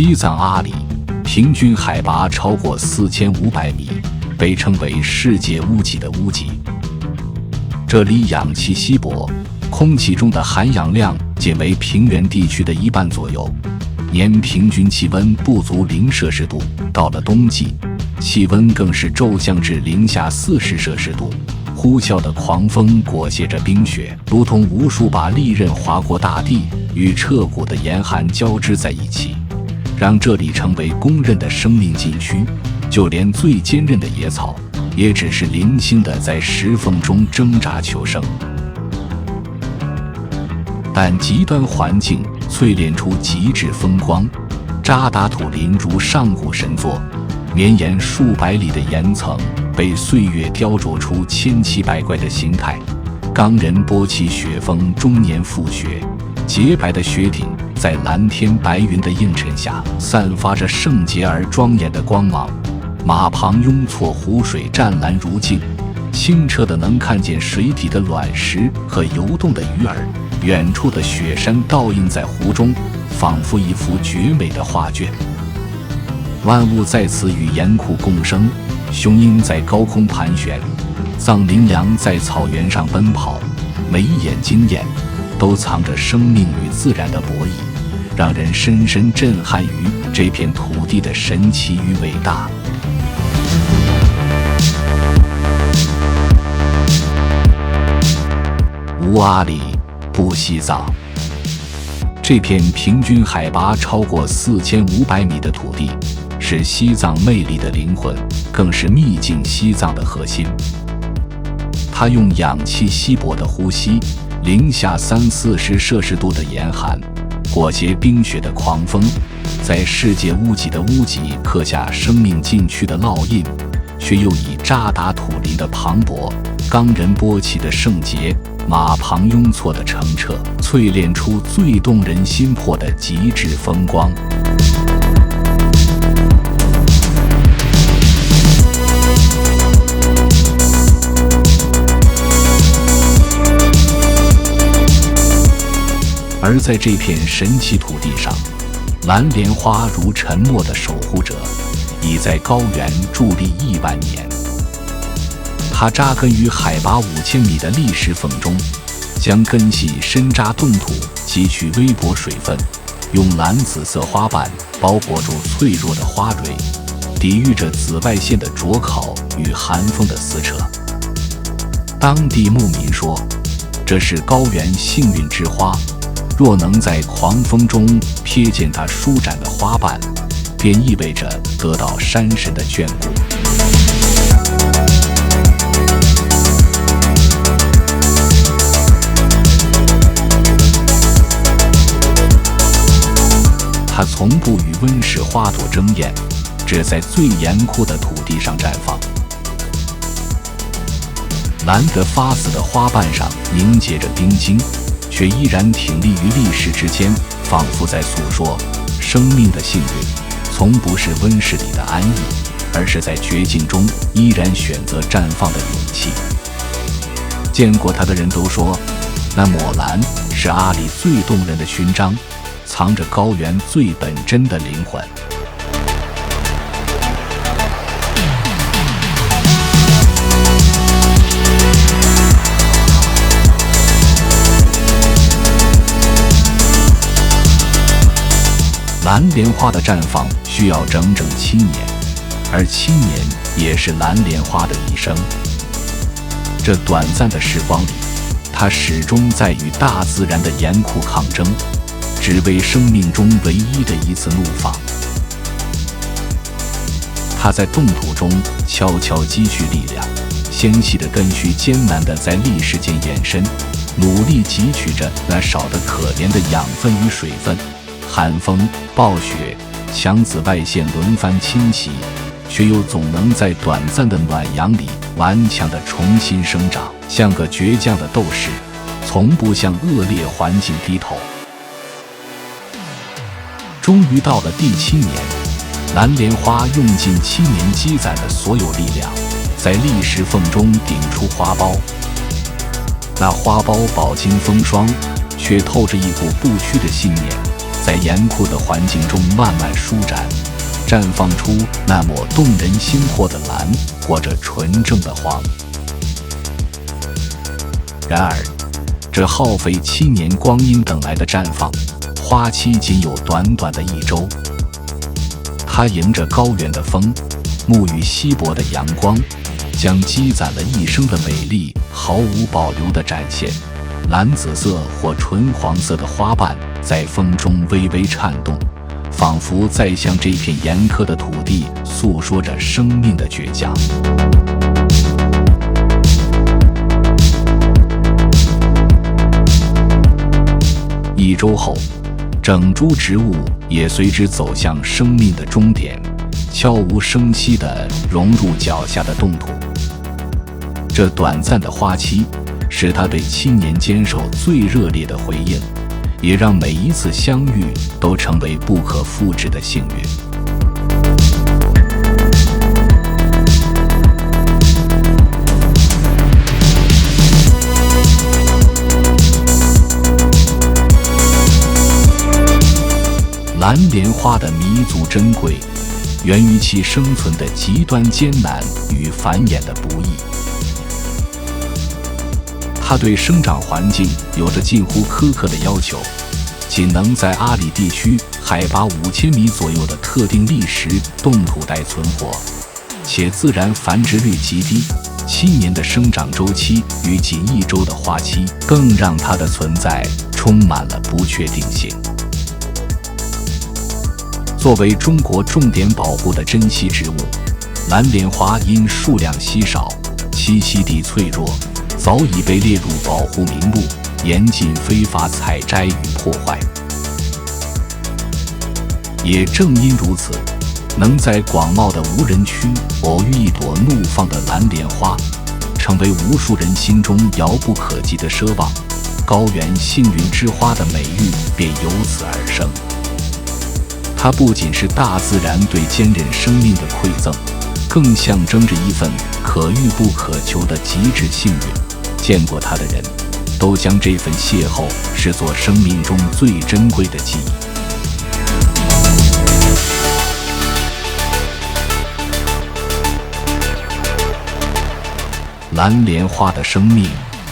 西藏阿里平均海拔超过4500米，被称为世界屋脊的屋脊。这里氧气稀薄，空气中的含氧量仅为平原地区的一半左右，年平均气温不足0摄氏度，到了冬季，气温更是骤降至零下40摄氏度。呼啸的狂风裹挟着冰雪，如同无数把利刃划过大地，与彻骨的严寒交织在一起，让这里成为公认的生命禁区。就连最坚韧的野草，也只是零星地在石缝中挣扎求生。但极端环境淬炼出极致风光，扎达土林如上古神作，绵延数百里的岩层被岁月雕琢出千奇百怪的形态。冈仁波齐雪峰终年覆雪，洁白的雪顶在蓝天白云的映衬下散发着圣洁而庄严的光芒。马旁雍措湖水湛蓝如镜，清澈的能看见水底的卵石和游动的鱼儿，远处的雪山倒映在湖中，仿佛一幅绝美的画卷。万物在此与严酷共生，雄鹰在高空盘旋，藏羚羊在草原上奔跑，每一眼惊艳都藏着生命与自然的博弈，让人深深震撼于这片土地的神奇与伟大。无阿里，不西藏。这片平均海拔超过4500米的土地，是西藏魅力的灵魂，更是秘境西藏的核心。它用氧气稀薄的呼吸，零下30-40摄氏度的严寒，裹挟冰雪的狂风，在世界屋脊的屋脊刻下生命禁区的烙印，却又以扎达土林的磅礴、冈仁波齐的圣洁、马旁雍措的澄澈，淬炼出最动人心魄的极致风光。而在这片神奇土地上，蓝莲花如沉默的守护者，已在高原伫立亿万年。它扎根于海拔5000米的砾石缝中，将根系深扎冻土，汲取微薄水分，用蓝紫色花瓣包裹住脆弱的花蕊，抵御着紫外线的灼烤与寒风的撕扯。当地牧民说，这是高原幸运之花，若能在狂风中瞥见它舒展的花瓣，便意味着得到山神的眷顾。它从不与温室花朵争艳，只在最严酷的土地上绽放。蓝得发紫的花瓣上凝结着冰晶，却依然挺立于砾石之间，仿佛在诉说生命的幸运从不是温室里的安逸，而是在绝境中依然选择绽放的勇气。见过它的人都说，那抹蓝是阿里最动人的勋章，藏着高原最本真的灵魂。蓝莲花的绽放需要整整7年，而7年也是蓝莲花的一生。这短暂的时光里，它始终在与大自然的严酷抗争，只为生命中唯一的一次怒放。它在冻土中悄悄积蓄力量，纤细的根须艰难地在砾石间延伸，努力汲取着那少得可怜的养分与水分。寒风、暴雪、强紫外线轮番侵袭，却又总能在短暂的暖阳里顽强地重新生长，像个倔强的斗士，从不向恶劣环境低头。终于到了第7年，蓝莲花用尽7年积攒的所有力量，在砾石缝中顶出花苞。那花苞饱经风霜，却透着一股不屈的信念，在严酷的环境中慢慢舒展，绽放出那抹动人心魄的蓝，或者纯正的黄。然而，这耗费7年光阴等来的绽放，花期仅有短短的1周。它迎着高原的风，沐浴稀薄的阳光，将积攒了一生的美丽毫无保留地展现。蓝紫色或纯黄色的花瓣在风中微微颤动，仿佛在向这片严苛的土地诉说着生命的倔强。1周后，整株植物也随之走向生命的终点，悄无声息地融入脚下的冻土。这短暂的花期是他对7年坚守最热烈的回应，也让每一次相遇都成为不可复制的幸运。蓝莲花的弥足珍贵，源于其生存的极端艰难与繁衍的不易。它对生长环境有着近乎苛刻的要求，仅能在阿里地区海拔5000米左右的特定砾石冻土带存活，且自然繁殖率极低。7年的生长周期与仅1周的花期，更让它的存在充满了不确定性。作为中国重点保护的珍稀植物，蓝莲花因数量稀少、栖息地脆弱，早已被列入保护名录，严禁非法采摘与破坏。也正因如此，能在广袤的无人区偶遇一朵怒放的蓝莲花，成为无数人心中遥不可及的奢望。高原幸运之花的美誉便由此而生。它不仅是大自然对坚韧生命的馈赠，更象征着一份可遇不可求的极致幸运。见过它的人，都将这份邂逅视作生命中最珍贵的记忆。蓝莲花的生命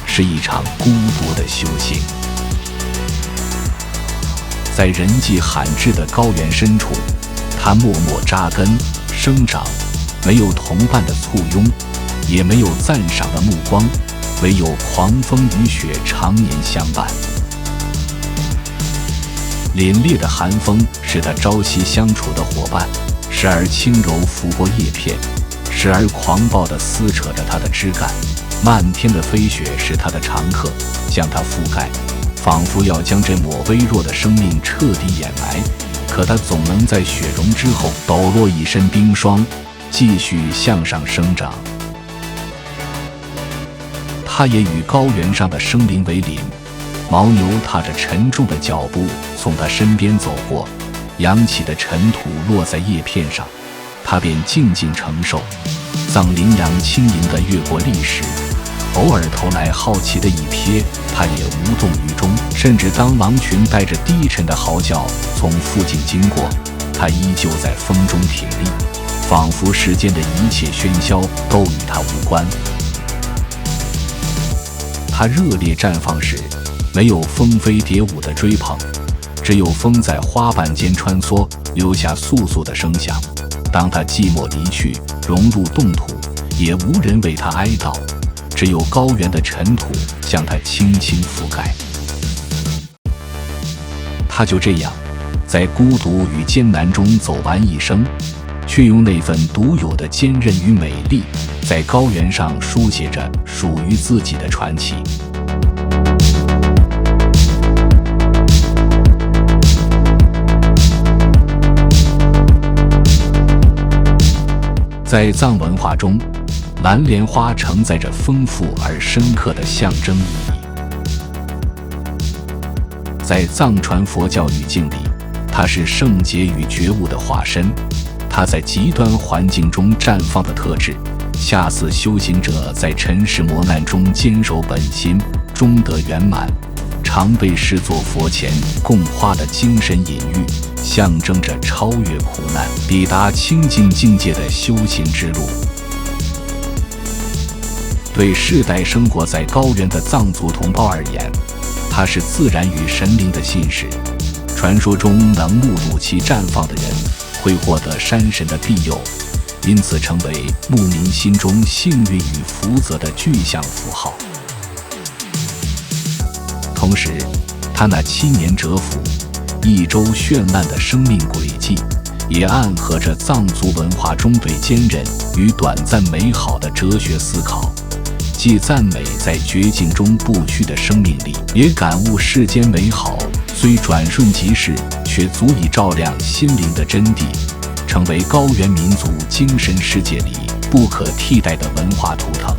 是一场孤独的修行。在人迹罕至的高原深处，它默默扎根生长，没有同伴的簇拥，也没有赞赏的目光，唯有狂风雨雪常年相伴。凛冽的寒风是它朝夕相处的伙伴，时而轻柔拂过叶片，时而狂暴地撕扯着它的枝干。漫天的飞雪是它的常客，将它覆盖，仿佛要将这抹微弱的生命彻底掩埋。可它总能在雪融之后抖落一身冰霜，继续向上生长。它也与高原上的生灵为邻，牦牛踏着沉重的脚步从它身边走过，扬起的尘土落在叶片上，它便静静承受。藏羚羊轻盈地越过砾石，偶尔投来好奇的一瞥，它也无动于衷。甚至当狼群带着低沉的嚎叫从附近经过，它依旧在风中挺立，仿佛世间的一切喧嚣都与它无关。它热烈绽放时，没有蜂飞蝶舞的追捧，只有风在花瓣间穿梭，留下簌簌的声响。当它寂寞离去，融入冻土，也无人为它哀悼，只有高原的尘土将它轻轻覆盖。它就这样，在孤独与艰难中走完一生，却用那份独有的坚韧与美丽，在高原上书写着属于自己的传奇。在藏文化中，蓝莲花承载着丰富而深刻的象征意义。在藏传佛教语境里，它是圣洁与觉悟的化身。它在极端环境中绽放的特质，恰似修行者在尘世磨难中坚守本心，终得圆满，常被视作佛前供花的精神隐喻，象征着超越苦难、抵达清净境界的修行之路。对世代生活在高原的藏族同胞而言，它是自然与神灵的信使。传说中能目睹其绽放的人会获得山神的庇佑，因此成为牧民心中幸运与福泽的具象符号。同时，他那7年蛰伏、1周绚烂的生命轨迹，也暗合着藏族文化中对坚韧与短暂美好的哲学思考，既赞美在绝境中不屈的生命力，也感悟世间美好虽转瞬即逝，却足以照亮心灵的真谛，成为高原民族精神世界里不可替代的文化图腾。